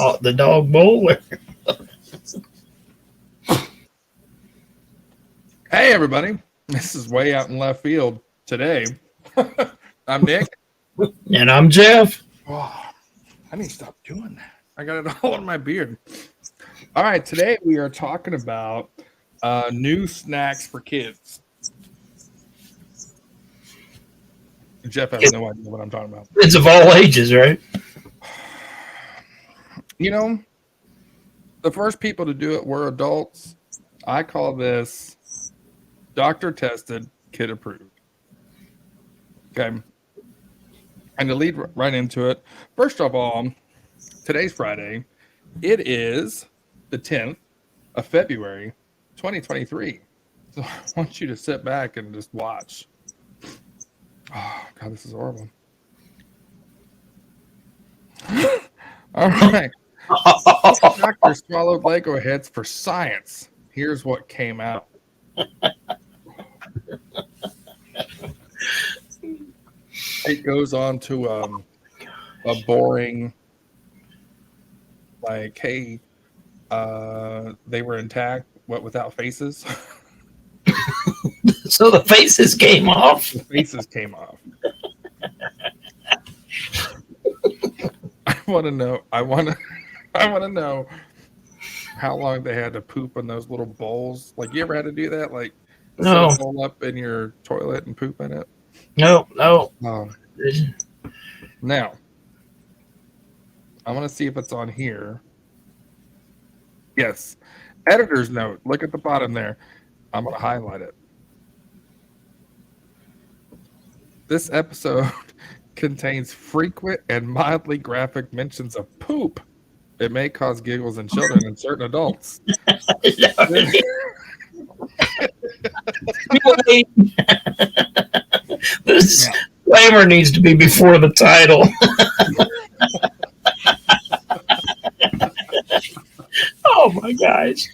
The dog bowler. Hey, everybody. This is Way Out in Left Field today. I'm Nick. And I'm Jeff. Oh, I need to stop doing that. I got it all in my beard. All right, today we are talking about new snacks for kids. Jeff has no idea what I'm talking about. Kids of all ages, right? You know, the first people to do it were adults. I call this doctor tested, kid approved. Okay. And to lead right into it, first of all, today's Friday. It is the 10th of February, 2023. So I want you to sit back and just watch. Oh, God, this is horrible. All right. Doctor swallowed Lego heads for science. Here's what came out. It goes on to a boring, like, hey, they were intact, what, without faces? So the faces came off. The faces came off. I want to know how long they had to poop in those little bowls. Like, you ever had to do that? Like, No. set a bowl up in your toilet and poop in it? No. Now, I want to see if it's on here. Yes. Editor's note. Look at the bottom there. I'm going to highlight it. This episode contains frequent and mildly graphic mentions of poop. It may cause giggles in children and certain adults. This disclaimer needs to be before the title. Oh my gosh.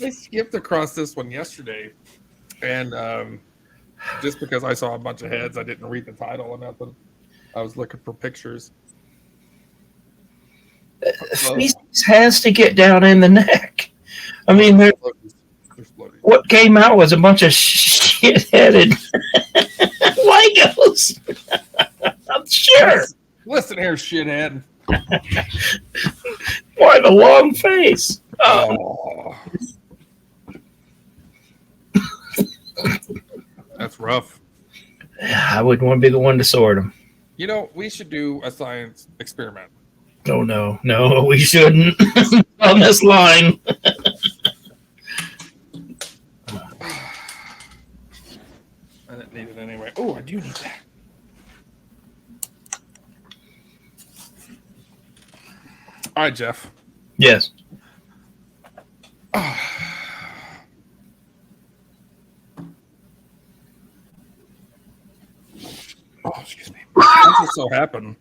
I skipped across this one yesterday, and just because I saw a bunch of heads, I didn't read the title or nothing. I was looking for pictures. Feces has to get down in the neck. I mean, what came out was a bunch of shit-headed Legos. I'm sure. Listen here, shithead. Why the long face? Oh. That's rough. I wouldn't want to be the one to sort them. You know, we should do a science experiment. Oh, no, we shouldn't. On this line. I didn't need it anyway. Oh, I do need that. All right, Jeff. Yes. Oh, excuse me. I just so happen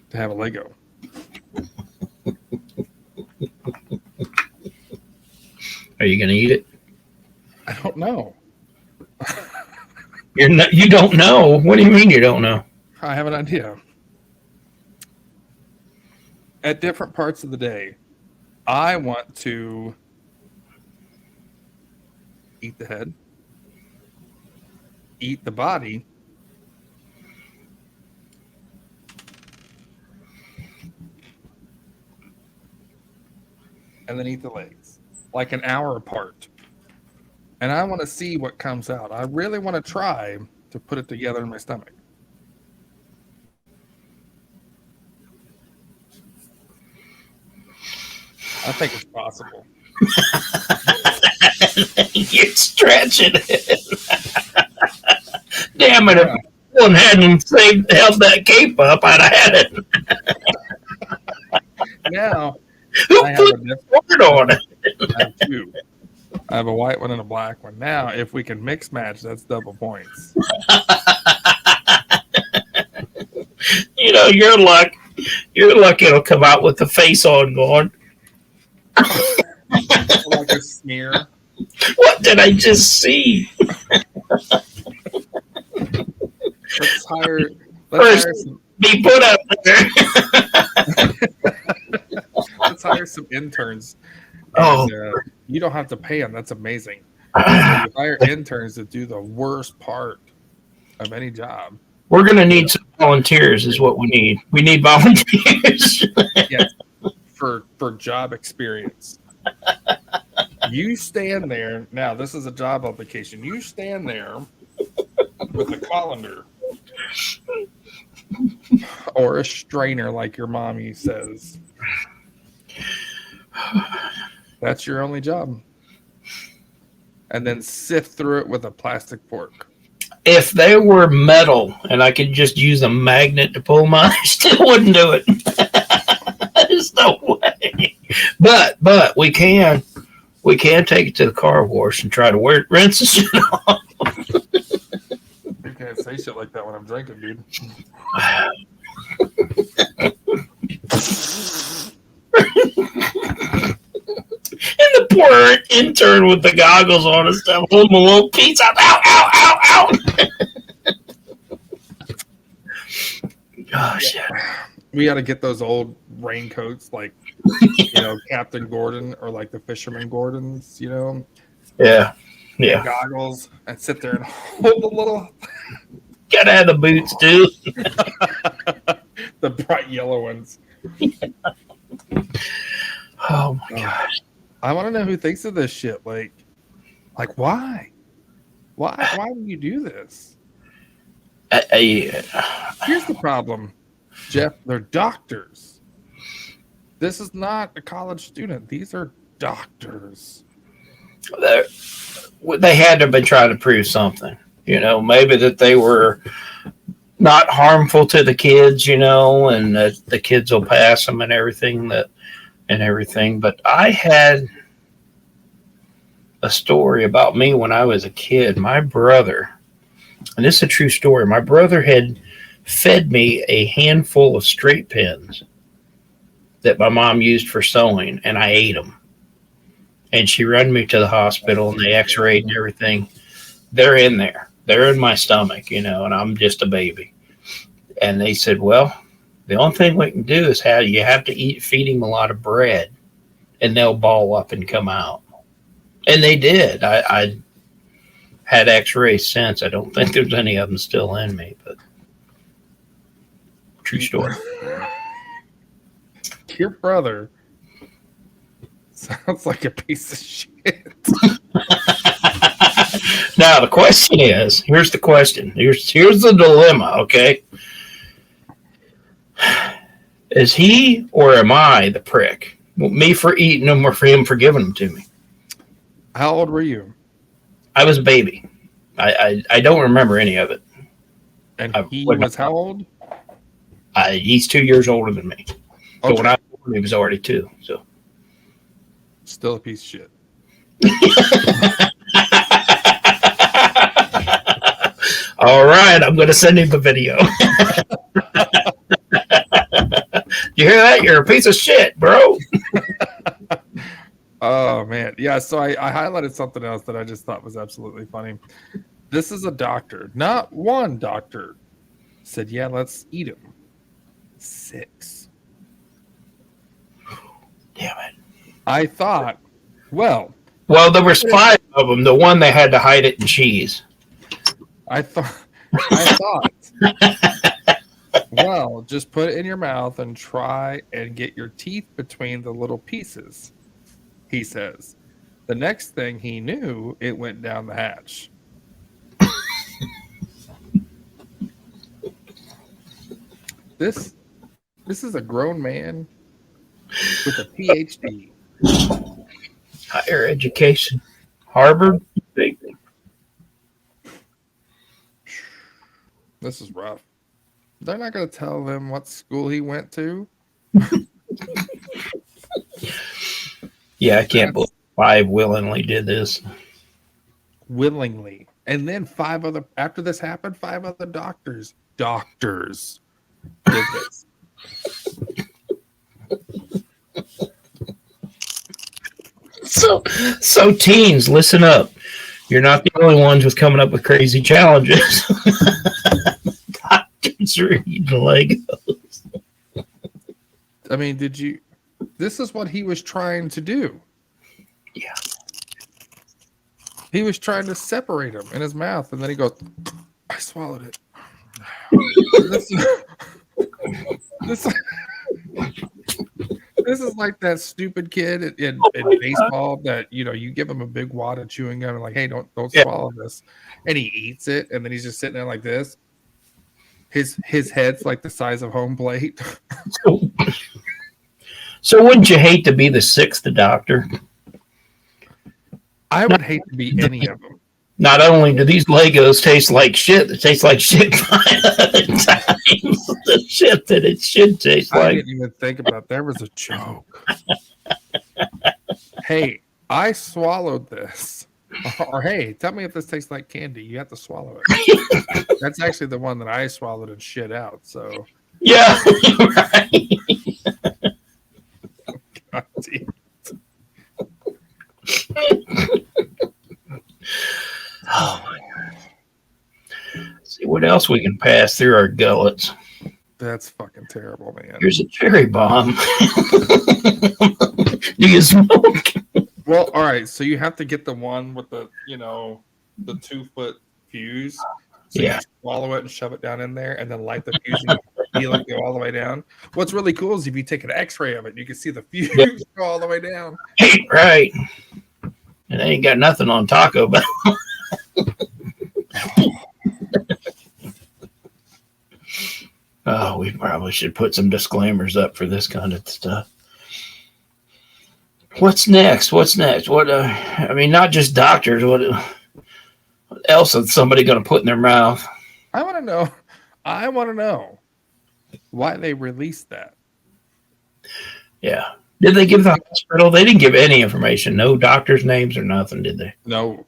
to have a Lego. Are you going to eat it? I don't know. You don't know? What do you mean you don't know? I have an idea. At different parts of the day, I want to eat the head, eat the body, and then eat the legs, like an hour apart. And I want to see what comes out. I really want to try to put it together in my stomach. I think it's possible. You're stretching it. Damn it. If one hadn't held that cape up, I'd have had it. Now, Who I have put a word on it? I have two. I have a white one and a black one. Now, if we can mix match, that's double points. You know, your luck it'll come out with the face on going. Like a smear. What did I just see? Let's hire be put up there. Let's hire some interns. Oh. And, you don't have to pay them. That's amazing. So you hire interns to do the worst part of any job. We're going to need some volunteers is what we need. We need volunteers. Yeah, for job experience. You stand there. Now, this is a job application. You stand there with a colander or a strainer like your mommy says. That's your only job. And then sift through it with a plastic fork. If they were metal and I could just use a magnet to pull them out, I still wouldn't do it. There's no way. But we can take it to the car wash and try to rinse the shit off. You can't say shit like that when I'm drinking, dude. And the poor intern with the goggles on and stuff, holding a little piece out. Ow, ow, ow, ow. Oh, shit. We got to get those old raincoats like, Captain Gordon or like the Fisherman Gordons, Yeah. Goggles and sit there and hold the little. Gotta have the boots, too. The bright yellow ones. Oh, my gosh. I want to know who thinks of this shit. Like why? Why do you do this? Here's the problem, Jeff. They're doctors. This is not a college student. These are doctors. They had to have been trying to prove something. Maybe that they were not harmful to the kids, and that the kids will pass them and everything. But I had a story about me when I was a kid. My brother, and this is a true story, my brother had fed me a handful of straight pins that my mom used for sewing, and I ate them. And she ran me to the hospital, and they x-rayed and everything. They're in there. They're in my stomach, and I'm just a baby. And they said, well, the only thing we can do is you have to feed him a lot of bread, and they'll ball up and come out. And they did. I had x-rays since. I don't think there's any of them still in me, but true story. Your brother sounds like a piece of shit. Now, the question is, here's the question. Here's the dilemma, okay? Is he or am I the prick? Me for eating them or for him for giving them to me? How old were you? I was a baby. I don't remember any of it. And he was how old? He's 2 years older than me. So when I was born, he was already 2. So still a piece of shit. All right, I'm going to send him the video. You hear that? You're a piece of shit, bro. Oh, man. Yeah, so I highlighted something else that I just thought was absolutely funny. This is a doctor. Not one doctor said, yeah, let's eat him. 6. Damn it. I thought, well, there was 5 of them. The one they had to hide it in cheese. I thought, well, just put it in your mouth and try and get your teeth between the little pieces, he says. The next thing he knew, it went down the hatch. This is a grown man with a PhD. Higher education. Harvard. Big. This is rough. They're not going to tell him what school he went to. Yeah, I can't believe 5 willingly did this. Willingly. And then 5 other, after this happened, 5 other doctors did this. So teens, listen up. You're not the only ones with coming up with crazy challenges. kids are eating Legos. I mean, this is what he was trying to do. Yeah. He was trying to separate them in his mouth, and then he goes, I swallowed it. This is like that stupid kid in baseball that, you give him a big wad of chewing gum and like, hey, don't swallow this. And he eats it, and then he's just sitting there like this. His head's like the size of home plate. So wouldn't you hate to be the sixth doctor? I would hate to be any of them. Not only do these Legos taste like shit, they taste like shit by other times. The shit that it should taste like. I didn't even think about there was a joke. Hey, I swallowed this. Or hey, tell me if this tastes like candy. You have to swallow it. That's actually the one that I swallowed and shit out. So yeah, right. God damn. Oh my God. See what else we can pass through our gullets. That's fucking terrible, man. Here's a cherry bomb. Do you smoke? Well, all right. So you have to get the one with the 2-foot fuse. So Yeah. you swallow it and shove it down in there, and then light the fuse and feel it go all the way down. What's really cool is if you take an X-ray of it, you can see the fuse go all the way down. Right. And they ain't got nothing on Taco Bell. Oh, we probably should put some disclaimers up for this kind of stuff. What's next? What? I mean, not just doctors. What else is somebody going to put in their mouth? I want to know why they released that. Yeah. Did they give the hospital? They didn't give any information. No doctors' names or nothing, did they? No.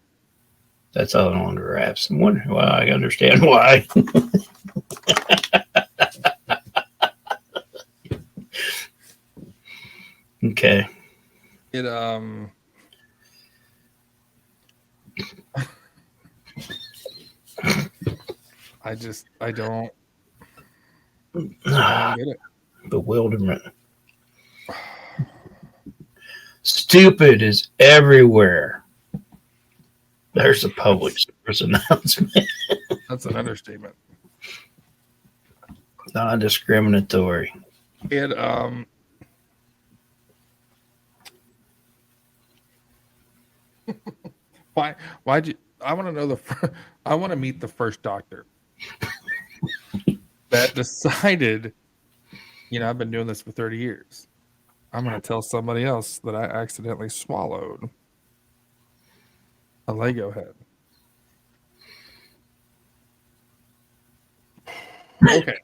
That's all on the wraps. I wonder why. I understand why. Okay. It I don't get it. Bewilderment. Stupid is everywhere. There's a public service announcement. That's an understatement. Non-discriminatory. It why'd you I want to know I want to meet the first doctor that decided, I've been doing this for 30 years. I'm going to tell somebody else that I accidentally swallowed a Lego head. Okay.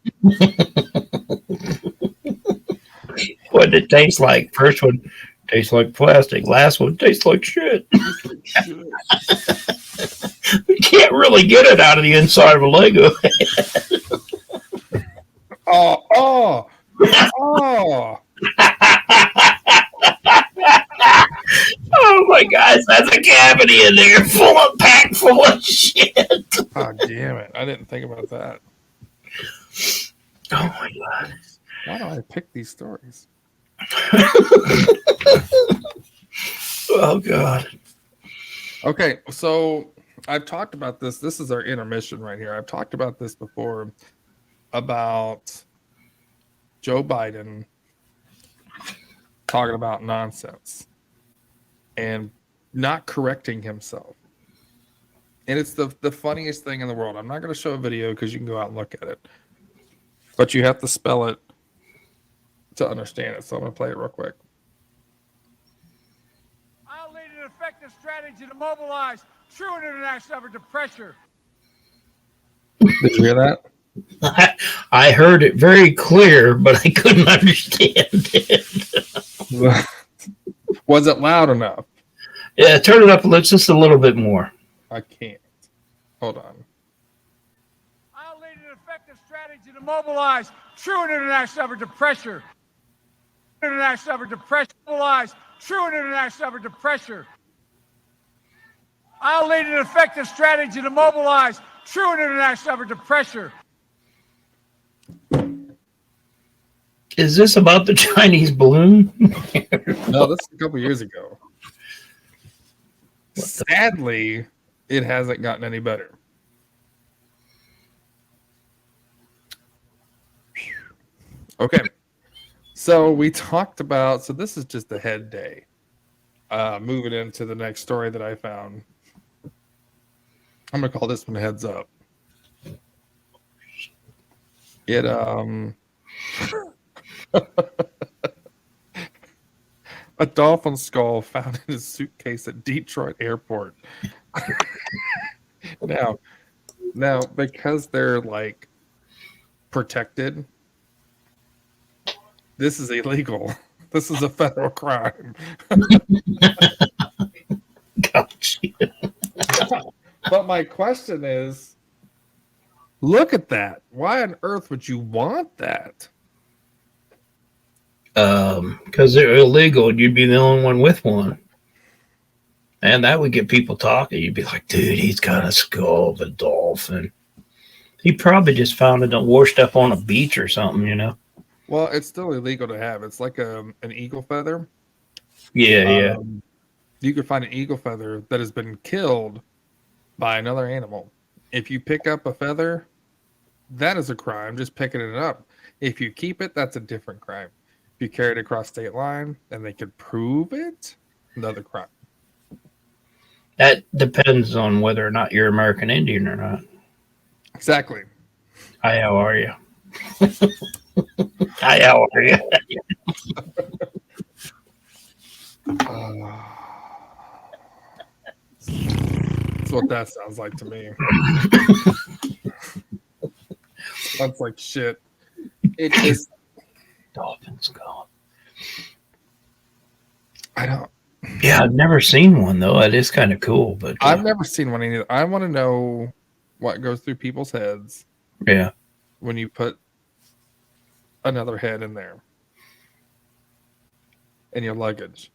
What did it taste like? First one tastes like plastic. Last one tastes like shit. We can't really get it out of the inside of a Lego. Oh. Oh my gosh, that's a cavity in there packed full of shit. Oh, damn it. I didn't think about that. Oh my God. Why do I pick these stories? Oh God. Okay, so I've talked about this. This is our intermission right here. I've talked about this before about Joe Biden talking about nonsense and not correcting himself. And it's the funniest thing in the world. I'm not going to show a video because you can go out and look at it. But you have to spell it to understand it. So I'm going to play it real quick. I'll lead an effective strategy to mobilize true international effort to pressure. Did you hear that? I heard it very clear, but I couldn't understand it. Was it loud enough? Yeah, turn it up just a little bit more. I can't. Hold on. I'll lead an effective strategy to mobilize true international effort to pressure. International effort to pressure. Mobilize true international effort to pressure. I'll lead an effective strategy to mobilize true international effort to pressure. Is this about the Chinese balloon? No, this is a couple years ago. Sadly, it hasn't gotten any better. Okay. So we talked about, so this is just the head day. Moving into the next story that I found. I'm going to call this one heads up. It, a dolphin skull found in his suitcase at Detroit airport. Now, because they're like protected, this is illegal. This is a federal crime. Gotcha. But my question is, look at that. Why on earth would you want that? Because they're illegal, you'd be the only one with one. And that would get people talking. You'd be like, dude, he's got a skull of a dolphin. He probably just found it washed up on a beach or something, you know? Well, it's still illegal to have. It's like an eagle feather. Yeah. You could find an eagle feather that has been killed by another animal. If you pick up a feather, that is a crime, just picking it up. If you keep it, that's a different crime. If you carry it across state line and they could prove it, another crime. That depends on whether or not you're American Indian or not. Exactly. Hi, how are you? Hi, how are you? That's what that sounds like to me. Sounds like shit. It just Dolphin's gone. I don't. Yeah, I've never seen one though. It is kind of cool, but I've never seen one either. I want to know what goes through people's heads yeah. when you put another head in there in your luggage.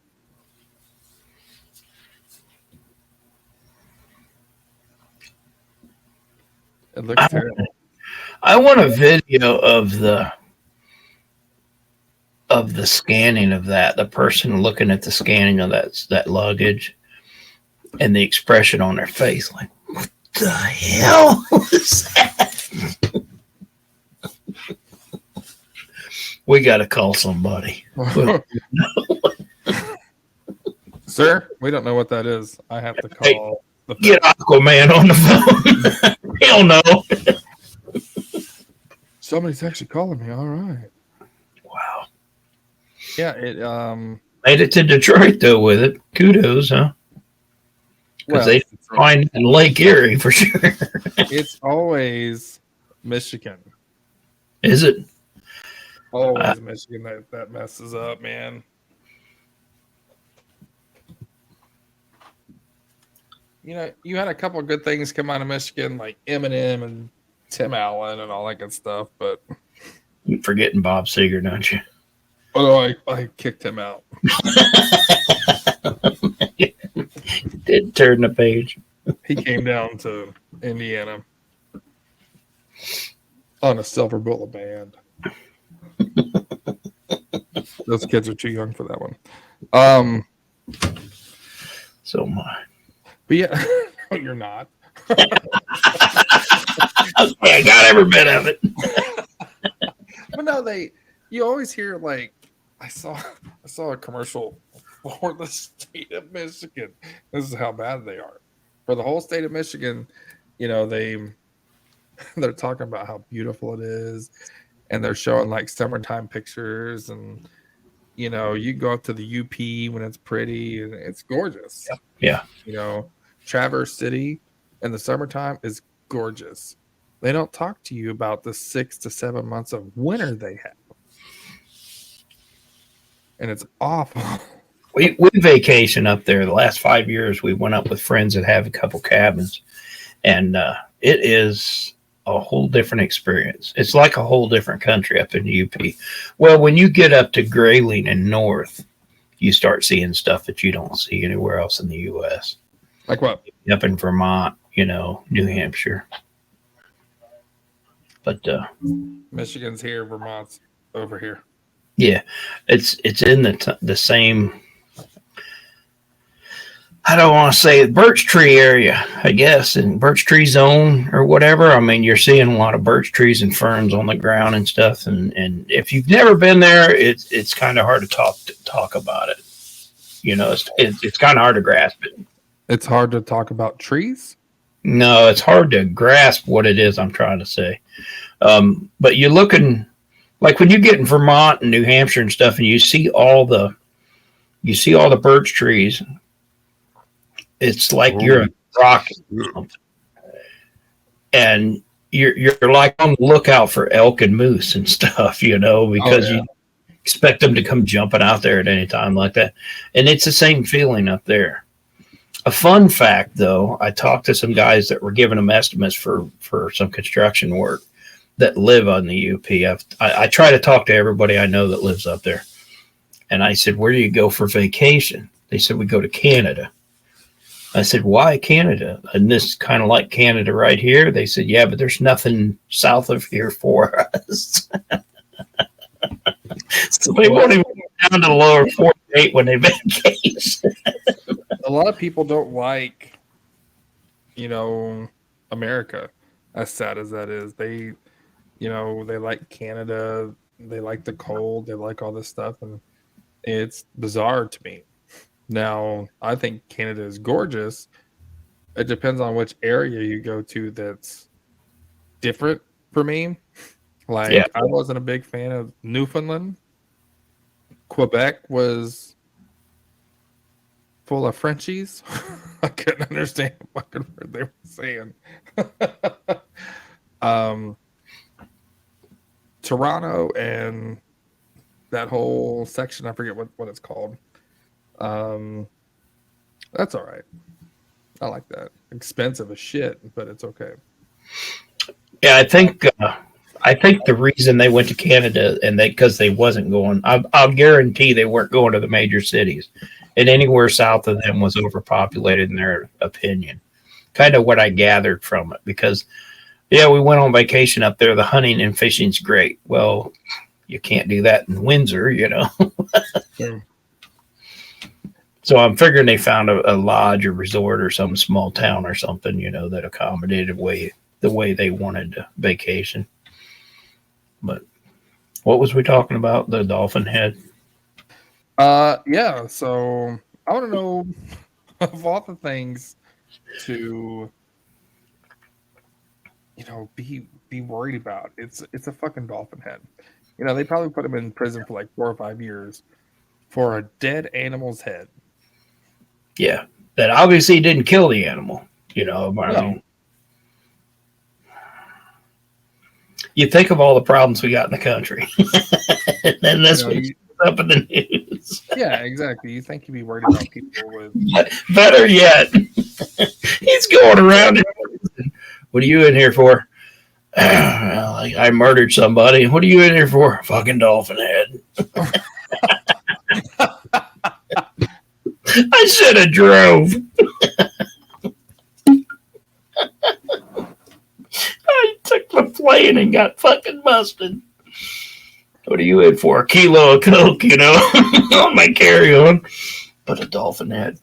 It looks terrible. I want a video of the scanning of that, the person looking at the scanning of that luggage and the expression on their face, like, what the hell was that? We got to call somebody. Sir, we don't know what that is. I have to call the Get Aquaman on the phone. Hell no. Somebody's actually calling me. All right. Wow. Yeah, it Made it to Detroit though with it. Kudos, huh? Because they find in Lake Erie for sure. It's always Michigan. Is it? Always Michigan that messes up, man. You know, you had a couple of good things come out of Michigan, like Eminem and Tim Allen and all that good stuff, but You're forgetting Bob Seger, don't you? oh, I kicked him out. Did turn the page. He came down to Indiana on a Silver Bullet band. Those kids are too young for that one. So my. But yeah, no, you're not. I got every bit of it. But no, you always hear like I saw a commercial for the state of Michigan. This is how bad they are. For the whole state of Michigan, you know, they're talking about how beautiful it is, and they're showing like summertime pictures, and you know, you go up to the UP when it's pretty and it's gorgeous. Yeah. You know, Traverse City in the summertime is gorgeous. They don't talk to you about the 6 to 7 months of winter they have. And it's awful. We vacation up there. The last 5 years, we went up with friends that have a couple cabins, and it is a whole different experience. It's like a whole different country up in the UP. Well, when you get up to Grayling and north, you start seeing stuff that you don't see anywhere else in the U.S. Like what? Up in Vermont, you know, New Hampshire. But Michigan's here, Vermont's over here. yeah, it's in the same. I don't want to say birch tree area, I guess, in birch tree zone or whatever. I mean, you're seeing a lot of birch trees and ferns on the ground and stuff. And if you've never been there, it's kind of hard to talk about it. You know, it's kind of hard to grasp it. It's hard to talk about trees. No, it's hard to grasp what it is I'm trying to say. But you're looking like when you get in Vermont and New Hampshire and stuff, and you see all the birch trees. It's like you're a rock, and you're like on the lookout for elk and moose and stuff, you know, because you expect them to come jumping out there at any time like that. And it's the same feeling up there. A fun fact, though, I talked to some guys that were giving them estimates for some construction work that live on the UP. I try to talk to everybody I know that lives up there. And I said, where do you go for vacation? They said, we go to Canada. I said, why Canada? And this kind of like Canada right here. They said, yeah, but there's nothing south of here for us. So they won't even go down to the lower 48 when they vacation. A lot of people don't like, you know, America, as sad as that is. They, you know, they like Canada. They like the cold. They like all this stuff. And it's bizarre to me. Now, I think Canada is gorgeous. It depends on which area you go to that's different for me. Like, Yeah. I wasn't a big fan of Newfoundland. Quebec was full of Frenchies. I couldn't understand what fucking word they were saying. Toronto and that whole section, I forget what it's called. That's all right. I like that. Expensive as shit, but it's okay. Yeah, I think the reason they went to Canada and because they wasn't going, I'll guarantee they weren't going to the major cities, and anywhere south of them was overpopulated in their opinion. Kind of what I gathered from it, because yeah, we went on vacation up there. The hunting and fishing's great. Well, you can't do that in Windsor, you know. Yeah. So I'm figuring they found a lodge or resort or some small town or something, you know, that accommodated the way they wanted to vacation. But what was we talking about? The dolphin head? Yeah. So I want to know of all the things to, you know, be worried about. It's a fucking dolphin head. You know, they probably put him in prison for like 4 or 5 years for a dead animal's head. Yeah, that obviously didn't kill the animal. You know, I mean, you think of all the problems we got in the country, and then this one's up in the news. Yeah, exactly. You think you'd be worried about people with... Better yet, he's going around. What are you in here for? Well, I murdered somebody. What are you in here for? Fucking dolphin head. I should have drove. I took the plane and got fucking busted. What are you in for? A kilo of coke, you know, on my carry-on. But a dolphin head.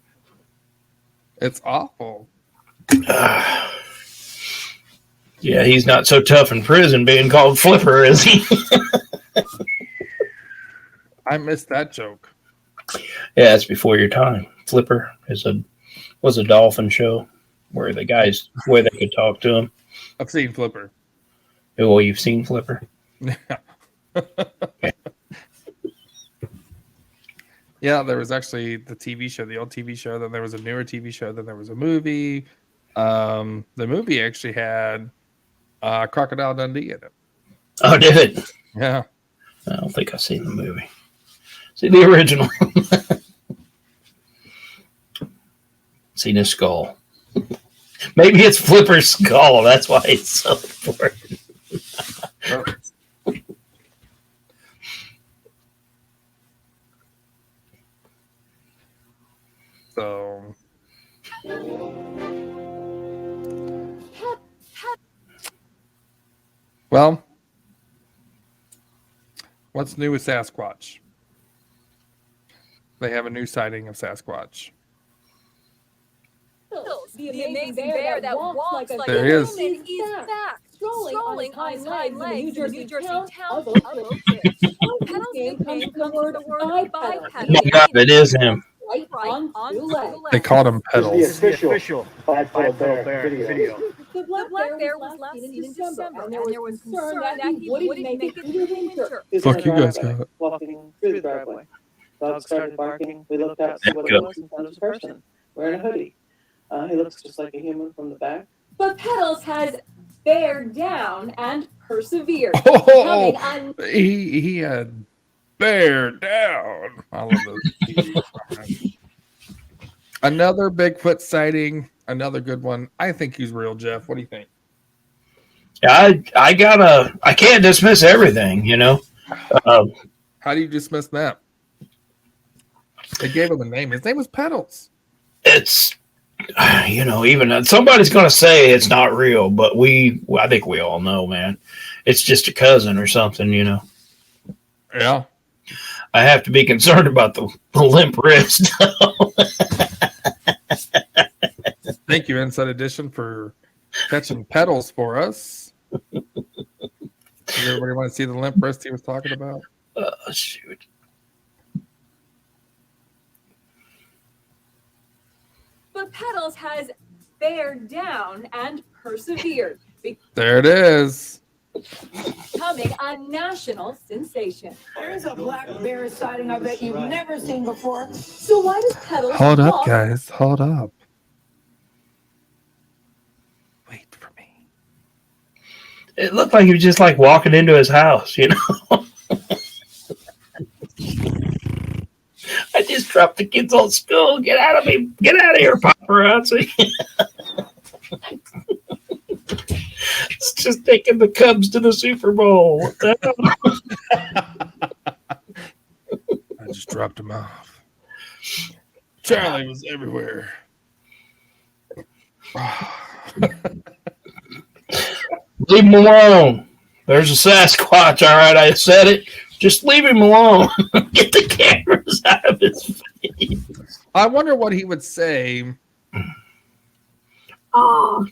It's awful. Yeah, he's not so tough in prison being called Flipper, is he? I missed that joke. Yeah, it's before your time. Flipper was a dolphin show where they could talk to him. I've seen Flipper. Well, you've seen Flipper? Yeah. Yeah, there was actually the TV show, the old TV show. Then there was a newer TV show. Then there was a movie. The movie actually had Crocodile Dundee in it. Oh, did it? Yeah. I don't think I've seen the movie. See the original. Seen his skull. Maybe it's Flipper's skull. That's why it's so important. So, Well, what's new with Sasquatch? They have a new sighting of Sasquatch. The amazing bear that walks like There a he is. human is back, strolling on his hind legs in the New Jersey town of Oak Oak Ridge. Ridge. Pedals Pedals name nickname comes comes from from the word bipedal. Oh my God, it is him. Right on two legs. They called him This Pedals. is the official bipedal bear video. The The black bear was last seen in December, and there was concern that he wouldn't wouldn't make it through the winter. He's Fuck in you the guys, driveway, got it. walking through the driveway. Dog started barking. We looked out to see what it was and found it was a person wearing a hoodie. He looks just like a human from the back. But Pedals has bared down and persevered. Oh, Coming on he had bear down. I love those. Another Bigfoot sighting. Another good one. I think he's real, Jeff. What do you think? Yeah, I can't dismiss everything, you know. How do you dismiss that? They gave him a name. His name was Pedals. It's, you know, even somebody's going to say it's not real, but I think we all know, man, it's just a cousin or something, you know. Yeah. I have to be concerned about the limp wrist. Thank you, Inside Edition, for catching Pedals for us. Does everybody want to see the limp wrist he was talking about? Shoot. But Pedals has bared down and persevered, There it is. becoming a national sensation. There's a black bear sighting I bet you've never seen before. So why does Pedals Hold up, walk guys. Hold up. Wait for me. It looked like he was just like walking into his house, you know. I just dropped the kids on school. Get out of me. Get out of here, paparazzi. It's just taking the Cubs to the Super Bowl. What the hell? I just dropped him off. Charlie was everywhere. Leave him alone. There's a Sasquatch. All right, I said it. Just leave him alone. Get the cameras out of his face. I wonder what he would say. Ah,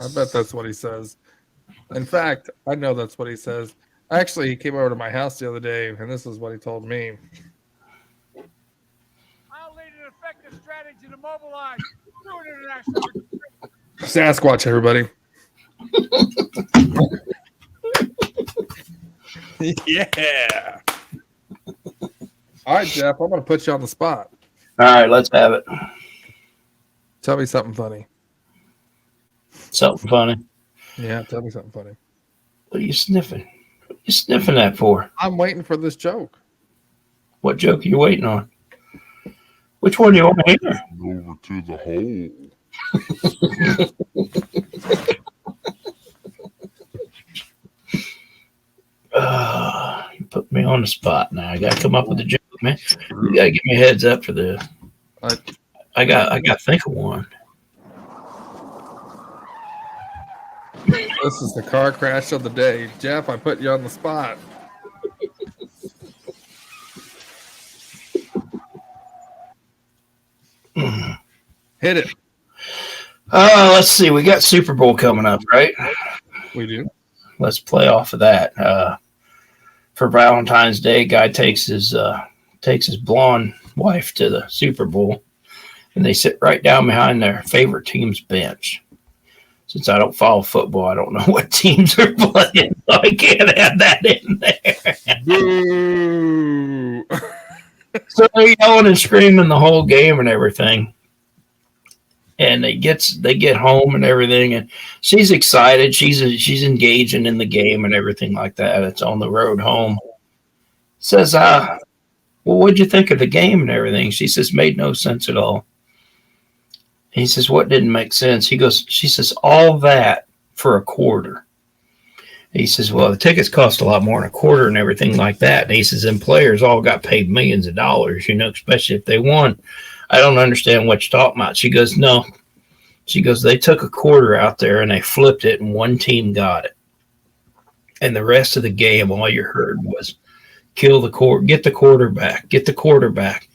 I bet that's what he says. In fact, I know that's what he says. Actually, he came over to my house the other day, and this is what he told me. I'll lead an effective strategy to mobilize true international. Sasquatch, everybody. Yeah. All right, Jeff, I'm going to put you on the spot. All right, let's have it. Tell me something funny. Something funny. Yeah, tell me something funny. What are you sniffing? What are you sniffing that for? I'm waiting for this joke. What joke are you waiting on? Which one do you want to hear? Over to the hole. You put me on the spot now. I gotta come up with a joke, man. You gotta give me a heads up for this. I got to think of one. This is the car crash of the day. Jeff, I put you on the spot. Hit it. Let's see. We got Super Bowl coming up, right? We do. Let's play off of that. For Valentine's Day, guy takes his blonde wife to the Super Bowl, and they sit right down behind their favorite team's bench. Since I don't follow football, I don't know what teams are playing, so I can't have that in there. Boo. So they're yelling and screaming the whole game and everything. And they get home and everything, and she's excited. She's engaging in the game and everything like that. It's on the road home. Says, well, what'd you think of the game and everything? She says, made no sense at all. He says, what didn't make sense? She says, all that for a quarter. He says, well, the tickets cost a lot more than a quarter and everything like that. And he says, and players all got paid millions of dollars, especially if they won. I don't understand what you're talking about. She goes, no, She goes, they took a quarter out there and they flipped it, and one team got it. And the rest of the game, all you heard was, kill the quarter, get the quarterback, get the quarterback.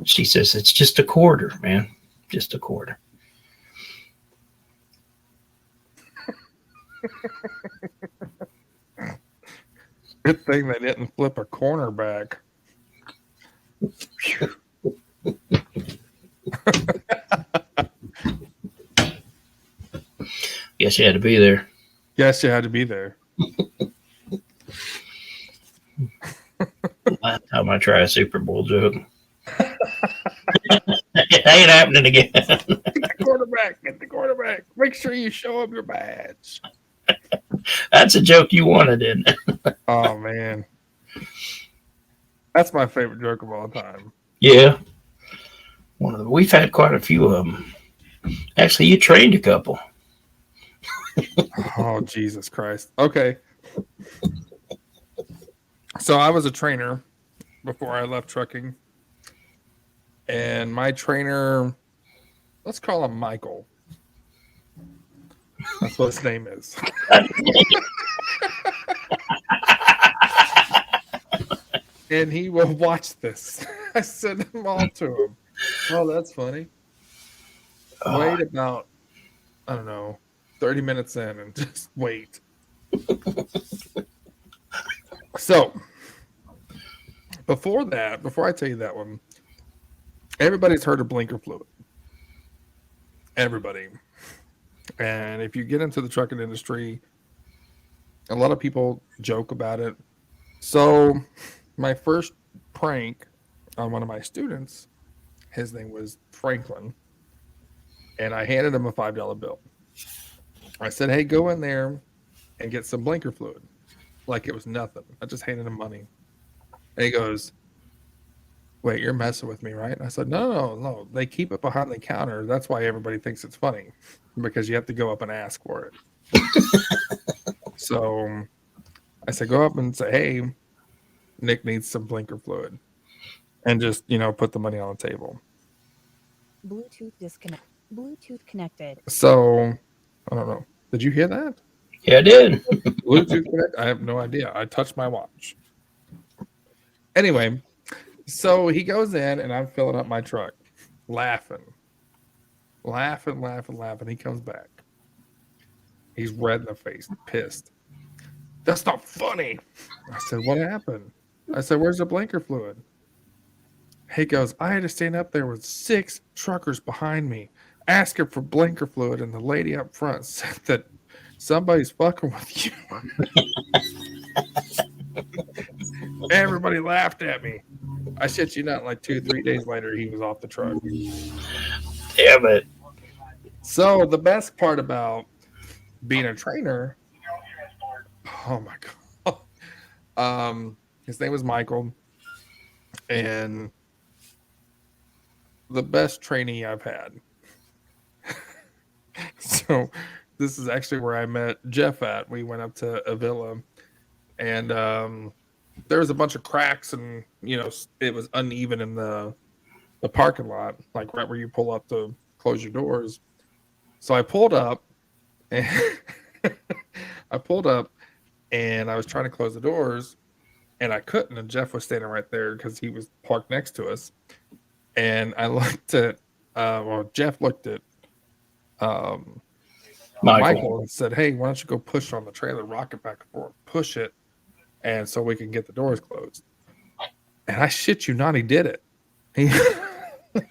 She says, it's just a quarter, man. Just a quarter. Good thing they didn't flip a cornerback. Guess you had to be there. Yes, you had to be there. Last time I try a Super Bowl joke. It ain't happening again. Get the quarterback. Get the quarterback. Make sure you show up your badge. That's a joke you wanted, isn't it? Oh, man. That's my favorite joke of all time. Yeah. We've had quite a few of them. Actually, you trained a couple. Oh, Jesus Christ. Okay. So I was a trainer before I left trucking. And my trainer, let's call him Michael. That's what his name is. And he will watch this. I send them all to him. Oh, that's funny. Wait about, I don't know, 30 minutes in and just wait. So, before I tell you that one, everybody's heard of blinker fluid. Everybody. And if you get into the trucking industry, a lot of people joke about it. So, my first prank on one of my students, his name was Franklin, and I handed him a $5 bill. I said, hey, go in there and get some blinker fluid. Like it was nothing. I just handed him money. And he goes, wait, you're messing with me, right? And I said, no. They keep it behind the counter. That's why everybody thinks it's funny, because you have to go up and ask for it. So I said, go up and say, hey, Nick needs some blinker fluid. And just, put the money on the table. Bluetooth disconnect. Bluetooth connected. So, I don't know. Did you hear that? Yeah, I did. Bluetooth connect? I have no idea. I touched my watch. Anyway, so he goes in and I'm filling up my truck, laughing. He comes back. He's red in the face, pissed. That's not funny. I said, what happened? I said, where's the blinker fluid? He goes, I had to stand up there with 6 truckers behind me asking for blinker fluid, and the lady up front said that somebody's fucking with you. Everybody laughed at me. I shit you not, like 2-3 days later, he was off the truck. Damn it. So the best part about being a trainer, oh my God. His name was Michael, and the best trainee I've had. So this is actually where I met Jeff at. We went up to Avila, and there was a bunch of cracks, and it was uneven in the parking lot, like right where you pull up to close your doors. So I pulled up, and I was trying to close the doors, and I couldn't. And Jeff was standing right there because he was parked next to us. And I looked at, Jeff looked at Michael and said, hey, why don't you go push on the trailer, rock it back and forth, push it, and so we can get the doors closed. And I shit you not, he did it.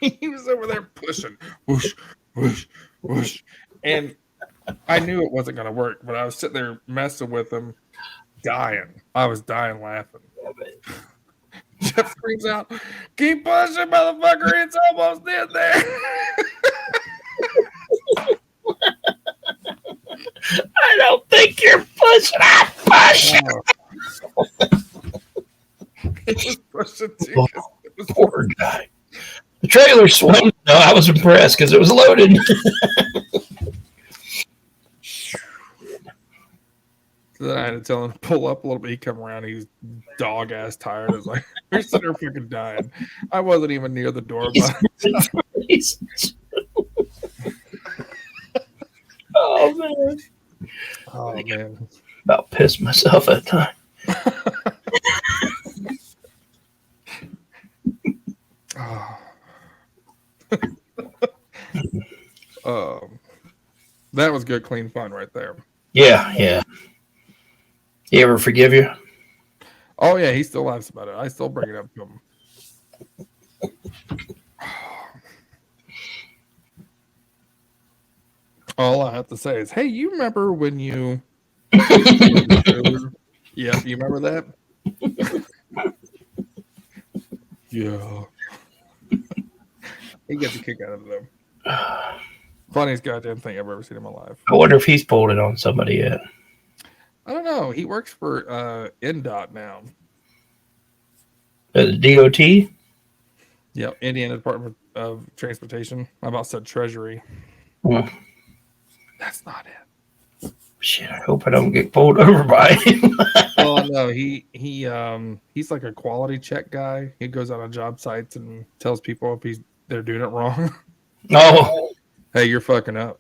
He was over there pushing, whoosh, whoosh, whoosh. And I knew it wasn't going to work, but I was sitting there messing with him, dying. I was dying laughing. Jeff screams out, keep pushing, motherfucker, it's almost in there. I don't think you're pushing. I'm pushing. He was pushing too. It was Poor guy. The trailer swung. No, I was impressed because it was loaded. So then I had to tell him to pull up a little bit. He come around. He was dog ass tired. I was like, you're sitting there freaking dying. I wasn't even near the door. Oh man. Oh man. About pissed myself at time. That was good, clean fun right there. Yeah, yeah. He ever forgive you? Oh yeah, he still laughs about it. I still bring it up to him. All I have to say is, hey, you remember when you? Yeah, you remember that? Yeah. He gets a kick out of them. Funniest goddamn thing I've ever seen in my life. I wonder if he's pulled it on somebody yet. I don't know. He works for NDOT now. The DOT? Yeah, Indiana Department of Transportation. I about said Treasury. Well, That's not it. shit, I hope I don't get pulled over by him. Oh no, he's like a quality check guy. He goes out on job sites and tells people if they're doing it wrong. Oh, Hey, you're fucking up.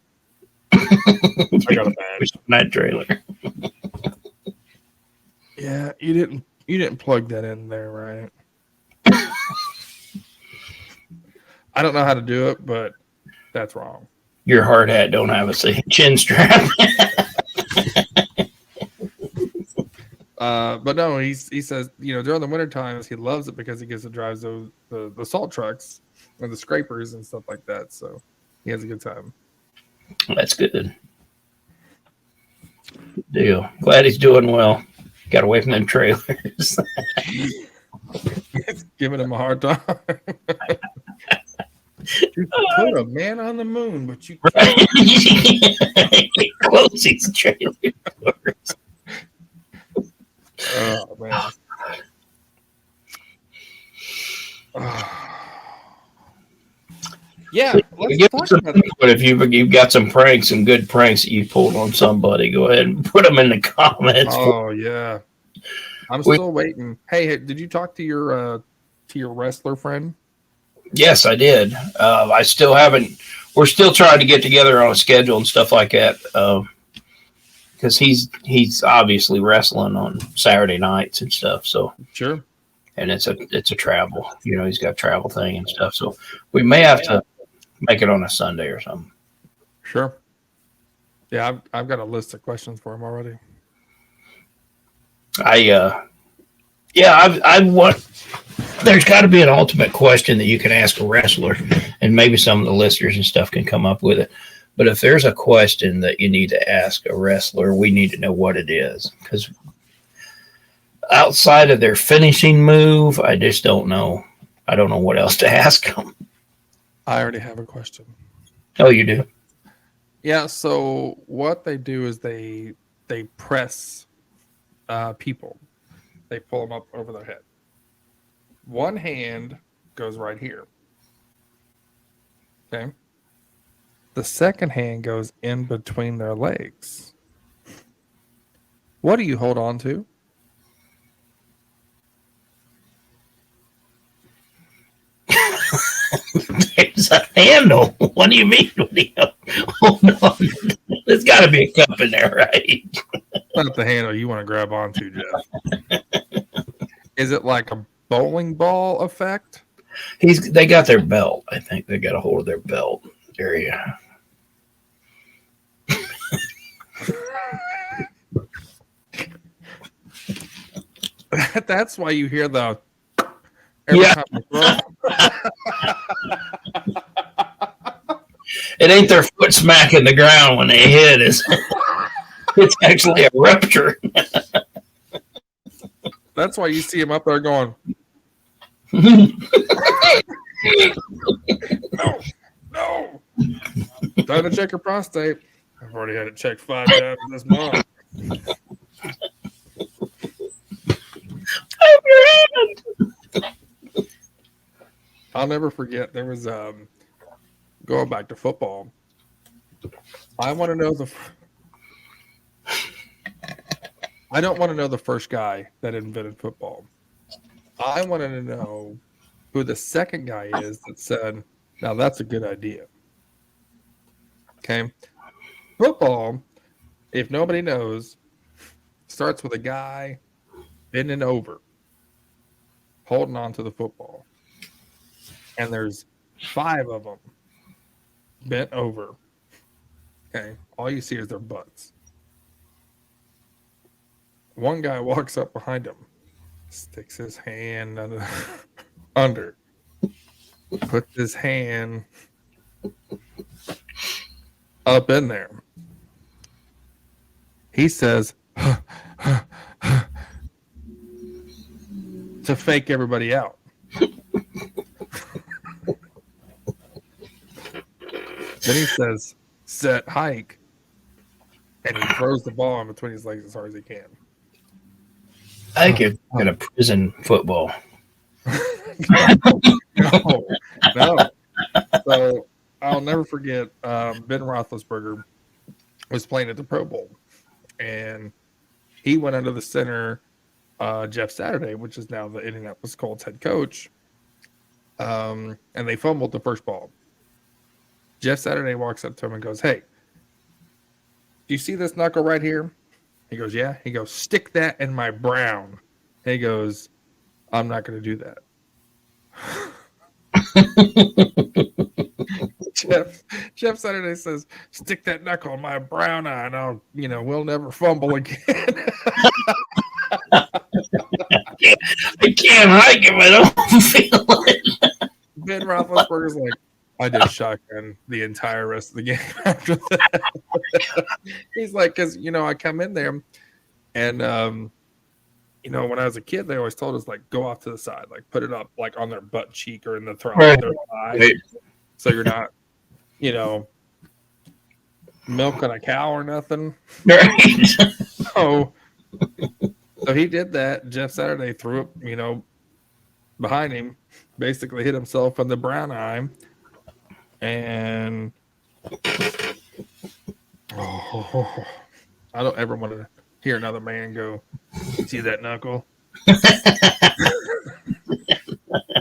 I got a badge. That trailer. Yeah, you didn't plug that in there, right? I don't know how to do it, but that's wrong. Your hard hat don't have a chin strap. But no, he says, during the winter times he loves it because he gets to drive the salt trucks and the scrapers and stuff like that. So he has a good time. That's good. Good deal. Glad he's doing well. Got away from them trailers. It's giving him a hard time. You put a man on the moon, but you Right. Close these trailer doors. Oh man. Yeah, let's talk about that. But if you've got some pranks, some good pranks that you pulled on somebody, go ahead and put them in the comments. Oh yeah, I'm still waiting. Hey, did you talk to your wrestler friend? Yes, I did. I still haven't. We're still trying to get together on a schedule and stuff like that. Because he's obviously wrestling on Saturday nights and stuff. So Sure. and it's a travel. He's got a travel thing and stuff. So we may have to make it on a Sunday or something. Sure. Yeah, I've got a list of questions for him already. I want. There's got to be an ultimate question that you can ask a wrestler, and maybe some of the listeners and stuff can come up with it. But if there's a question that you need to ask a wrestler, we need to know what it is. Because outside of their finishing move, I just don't know. I don't know what else to ask them. I already have a question. Oh, you do? Yeah, so what they do is they press people. They pull them up over their head. One hand goes right here. Okay. The second hand goes in between their legs. What do you hold on to? There's a handle. What do you mean? Hold on. There's got to be a cup in there, right? Not the handle you want to grab onto, Jeff. Is it like a bowling ball effect? They got their belt. I think they got a hold of their belt area. That's why you hear the Yeah. time you throw. It ain't their foot smacking the ground when they hit. It's actually a rupture. That's why you see him up there going, no. Time to check your prostate. I've already had it checked 5 times this month. I'll never forget. There was going back to football. I want to know I don't want to know the first guy that invented football. I wanted to know who the second guy is that said, now that's a good idea. Okay. Football, if nobody knows, starts with a guy bending over, holding on to the football. And there's 5 of them bent over. Okay. All you see is their butts. One guy walks up behind him, sticks his hand under, puts his hand up in there. He says, to fake everybody out. Then he says, set, hike, and he throws the ball in between his legs as hard as he can. I think you're in a prison football. No. So I'll never forget Ben Roethlisberger was playing at the Pro Bowl, and he went under the center, Jeff Saturday, which is now the Indianapolis Colts head coach, and they fumbled the first ball. Jeff Saturday walks up to him and goes, "Hey, do you see this knuckle right here?" He goes, "Yeah." He goes, "Stick that in my brown." And he goes, "I'm not going to do that." Jeff Saturday says, "Stick that knuckle in my brown eye, and I'll, we'll never fumble again." I can't hike if I don't feel it. Ben Roethlisberger's like, I did shotgun the entire rest of the game after that. He's like, because, I come in there and, when I was a kid, they always told us, like, go off to the side, like, put it up, like, on their butt cheek or in the throat, right. Their thigh, so you're not, milking a cow or nothing. Right. So he did that. Jeff Saturday threw it, behind him, basically hit himself in the brown eye. And I don't ever want to hear another man go, "See that knuckle?"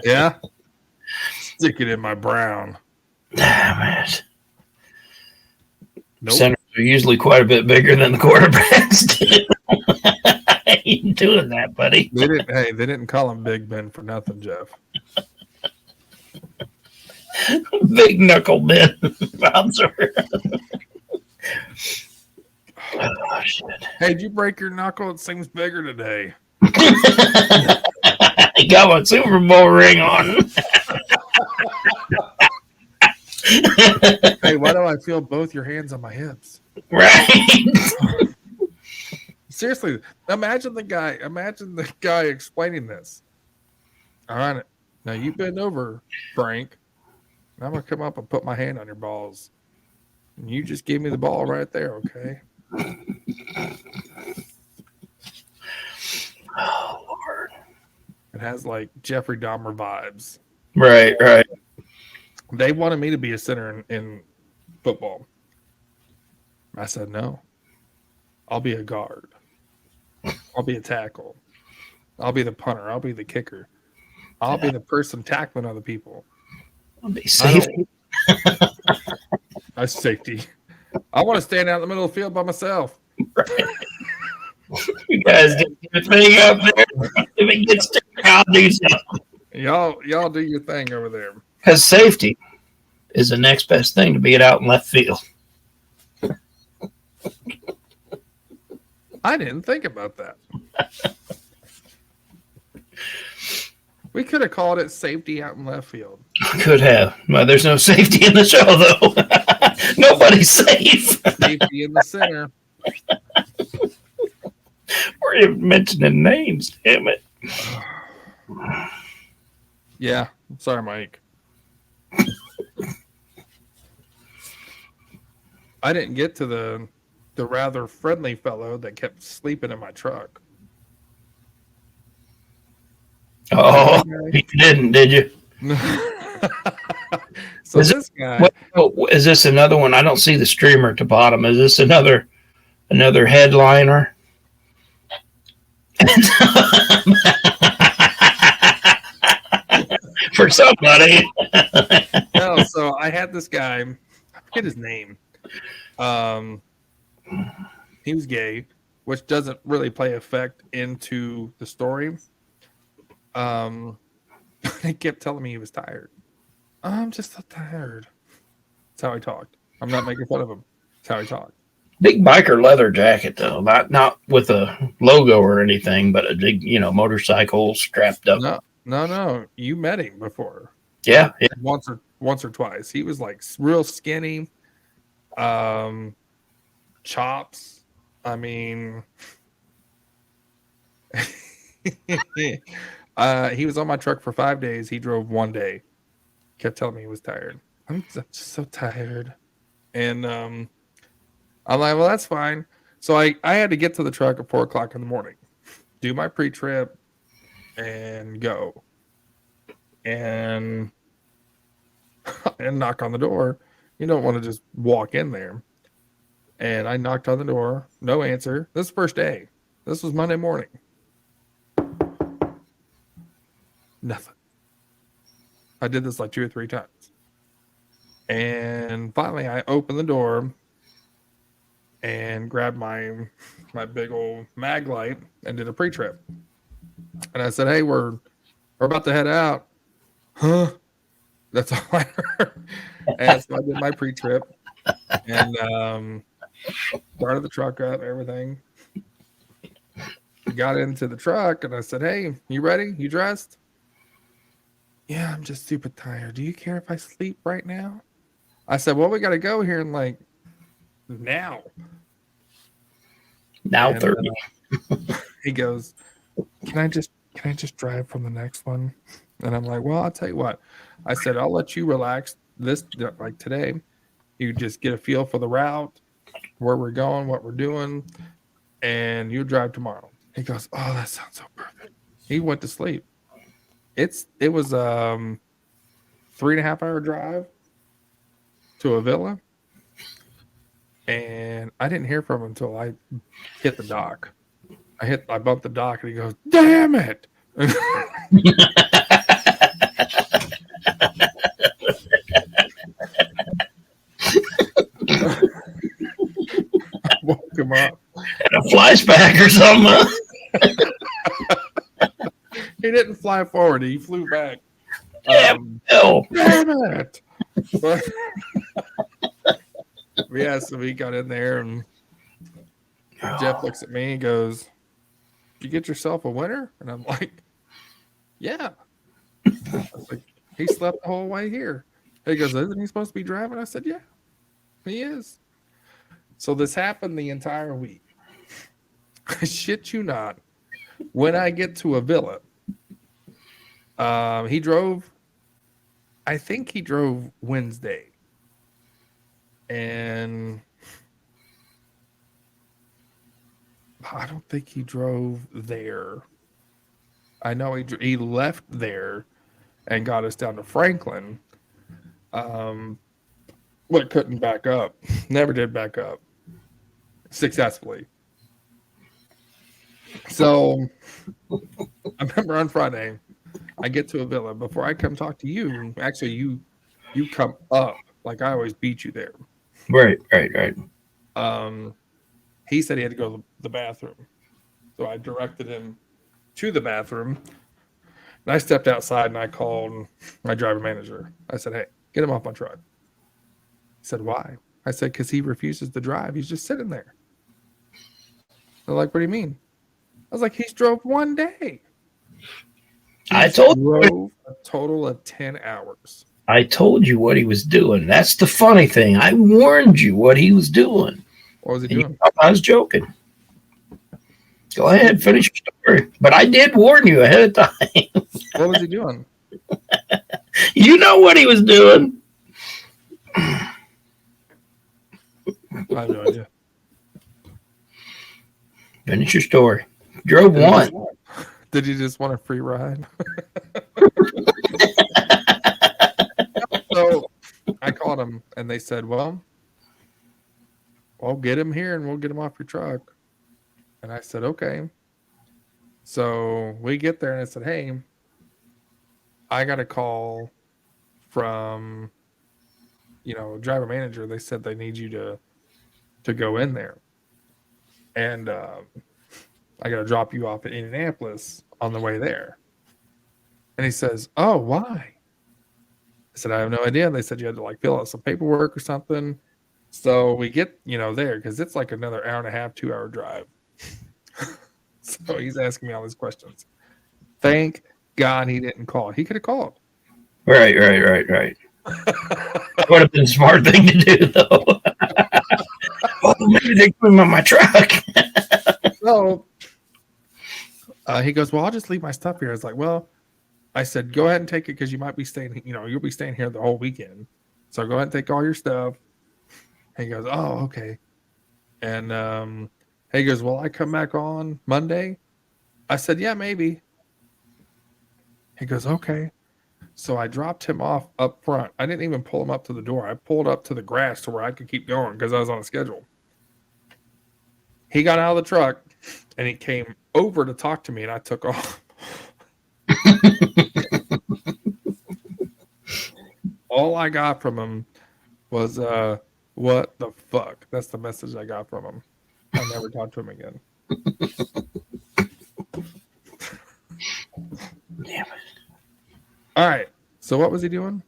Yeah, stick it in my brown. Damn it. Nope. Centers are usually quite a bit bigger than the quarterbacks do. I ain't doing that, buddy. They didn't call him Big Ben for nothing, Jeff. Big knuckle Ben Bouncer. Oh, shit. Hey, did you break your knuckle? It seems bigger today. I got my Super Bowl ring on. Hey, why do I feel both your hands on my hips? Right. Seriously, imagine the guy explaining this. All right, now you bend over, Frank. And I'm gonna come up and put my hand on your balls. And you just give me the ball right there, okay? Oh, Lord. It has like Jeffrey Dahmer vibes. Right. They wanted me to be a center in football. I said no. I'll be a guard. I'll be a tackle. I'll be the punter. I'll be the kicker. I'll be the person tackling other people. I'll be safe. That's safety. I want to stand out in the middle of the field by myself. Right. You guys do your thing up there. If it gets to I'll do something. Y'all do your thing over there. Because safety is the next best thing to being out in left field. I didn't think about that. We could have called it safety out in left field. Could have. Well, there's no safety in the show, though. Nobody's safe. Safety in the center. We're even mentioning names, damn it. Yeah. Sorry, Mike. I didn't get to the rather friendly fellow that kept sleeping in my truck. Oh, you didn't, did you? So Is this guy. Is this another one? I don't see the streamer at the bottom. Is this another headliner? For somebody. No, so I had this guy, I forget his name. He was gay, which doesn't really play effect into the story. He kept telling me he was tired. I'm just so tired. That's how he talked. I'm not making fun of him. That's how he talked. Big biker leather jacket though, not with a logo or anything, but a big, motorcycle strapped up. No. You met him before. Yeah, yeah. Once or twice. He was like real skinny. Chops. I mean, he was on my truck for 5 days. He drove 1 day. Kept telling me he was tired. I'm just so tired. And I'm like, well, that's fine. So I had to get to the truck at 4:00 in the morning, do my pre-trip, and go. And knock on the door. You don't want to just walk in there. And I knocked on the door. No answer. This is the first day. This was Monday morning. Nothing. I did this like 2 or 3 times. And finally I opened the door and grabbed my big old mag light and did a pre-trip. And I said, hey, we're about to head out. Huh? That's all I heard. And so I did my pre-trip and started the truck up, everything. Got into the truck and I said, hey, you ready? You dressed? Yeah, I'm just super tired. Do you care if I sleep right now? I said, well, we got to go here in like now. Now And, 30. He goes, can I just drive from the next one? And I'm like, well, I'll tell you what. I said, I'll let you relax this, like today. You just get a feel for the route, where we're going, what we're doing, and you drive tomorrow. He goes, oh, that sounds so perfect. He went to sleep. It was 3.5 hour drive to a villa, and I didn't hear from him until I hit the dock. I bumped the dock, and he goes, damn it. I woke him up. And a flashback or something. He didn't fly forward. He flew back. Damn it. But, yeah, so we got in there, and Jeff looks at me and goes, did you get yourself a winner? And I'm like, yeah. I was like, he slept the whole way here. He goes, isn't he supposed to be driving? I said, yeah, he is. So this happened the entire week. I shit you not. When I get to a villa, he drove, I think he drove Wednesday. And I don't think he drove there. I know he left there and got us down to Franklin. But couldn't back up. Never did back up successfully. So I remember on Friday, I get to a villa. Before I come talk to you, actually you come up. Like I always beat you there. Right. He said he had to go to the bathroom. So I directed him to the bathroom. And I stepped outside and I called my driver manager. I said, hey, get him off my truck. He said, why? I said, because he refuses to drive. He's just sitting there. They're like, what do you mean? I was like, he's drove 1 day. I told you a total of 10 hours. I told you what he was doing. That's the funny thing. I warned you what he was doing. What was he doing? I was joking. Go ahead, finish your story. But I did warn you ahead of time. What was he doing? You know what he was doing. I have no idea. Finish your story. Drove one. Did you just want a free ride? So I called him and they said, well, I'll get him here and we'll get him off your truck. And I said, okay. So we get there and I said, hey, I got a call from, driver manager. They said they need you to to go in there. And I got to drop you off at Indianapolis on the way there. And he says, oh, why? I said, I have no idea. They said you had to like fill out some paperwork or something. So we get, there because it's like another hour and a half, 2 hour drive. So he's asking me all these questions. Thank God he didn't call. He could have called. Right. That would have been a smart thing to do, though. Oh, maybe they put him on my truck. So he goes, well, I'll just leave my stuff here. I was like, well, I said, go ahead and take it because you might be staying, you'll be staying here the whole weekend. So go ahead and take all your stuff. He goes, oh, okay. And he goes, well, I come back on Monday. I said, yeah, maybe. He goes, okay. So I dropped him off up front. I didn't even pull him up to the door. I pulled up to the grass to where I could keep going because I was on a schedule. He got out of the truck and he came over to talk to me and I took off. All I got from him was, what the fuck? That's the message I got from him. I never talked to him again. Damn it. All right. So what was he doing?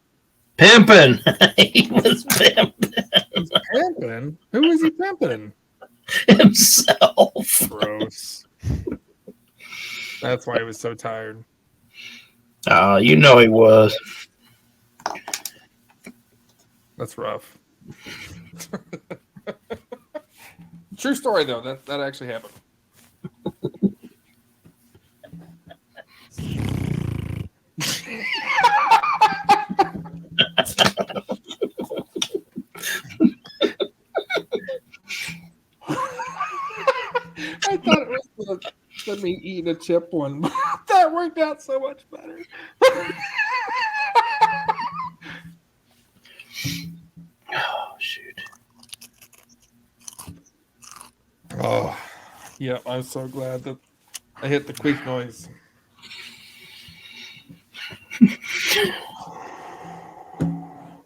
Pimping. He was pimping. Pimping? Who was he pimping? Himself. Gross. That's why he was so tired. Oh, he was. That's rough. True story, though. That actually happened. I thought it was the me eating a chip one, but that worked out so much better. Oh, shoot. Oh, yeah. I'm so glad that I hit the quick noise.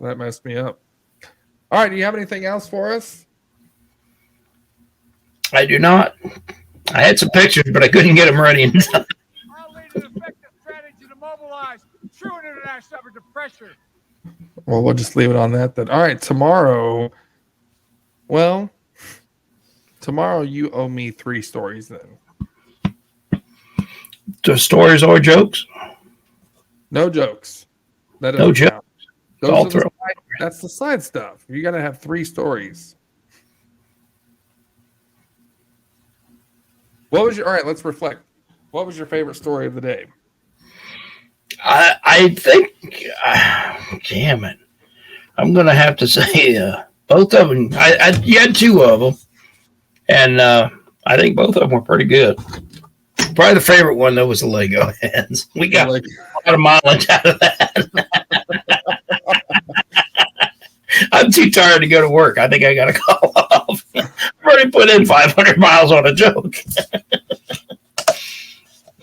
That messed me up. All right. Do you have anything else for us? I do not. I had some pictures, but I couldn't get them ready in time. I'll lead an effective strategy to mobilize true international effort to pressure. Well, we'll just leave it on that then. All right. Tomorrow you owe me 3 stories then. The stories or jokes? No jokes. That No doesn't jokes. count. Those All are through. that's the side stuff. You got to have 3 stories. All right, let's reflect. What was your favorite story of the day? I think, damn it. I'm going to have to say both of them. You had 2 of them. And I think both of them were pretty good. Probably the favorite one, though, was the Lego heads. We got a lot of mileage out of that. I'm too tired to go to work. I think I got to call off. I've already put in 500 miles on a joke.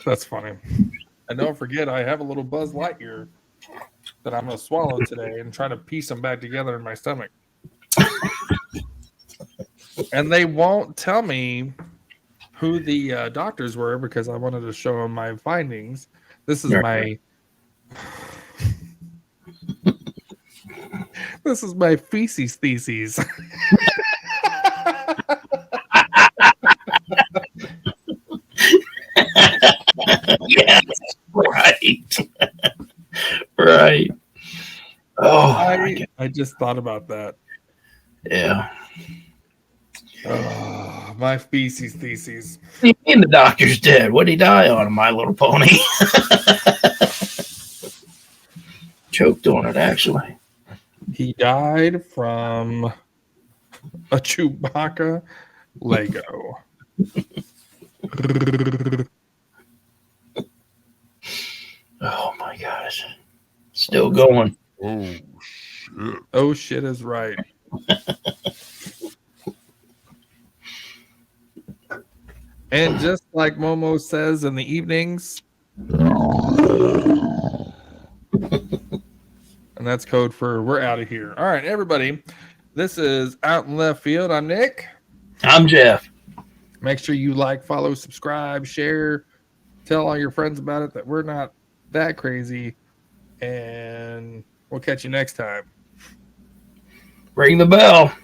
That's funny. And don't forget, I have a little Buzz Lightyear that I'm going to swallow today and try to piece them back together in my stomach. And they won't tell me who the doctors were because I wanted to show them my findings. This is my feces theses. Yes, right. Right. Oh, I just thought about that. Yeah. Oh, my feces theses. And the doctor's dead. What'd he die on? My Little Pony. Choked on it, actually. He died from a Chewbacca Lego. Oh my gosh. Still going. Oh, shit. Oh, shit is right. And just like Momo says in the evenings, and that's code for we're out of here. All right, everybody. This is Out in Left Field. I'm Nick. I'm Jeff. Make sure you like, follow, subscribe, share, tell all your friends about it that we're not that crazy. And we'll catch you next time. Ring the bell.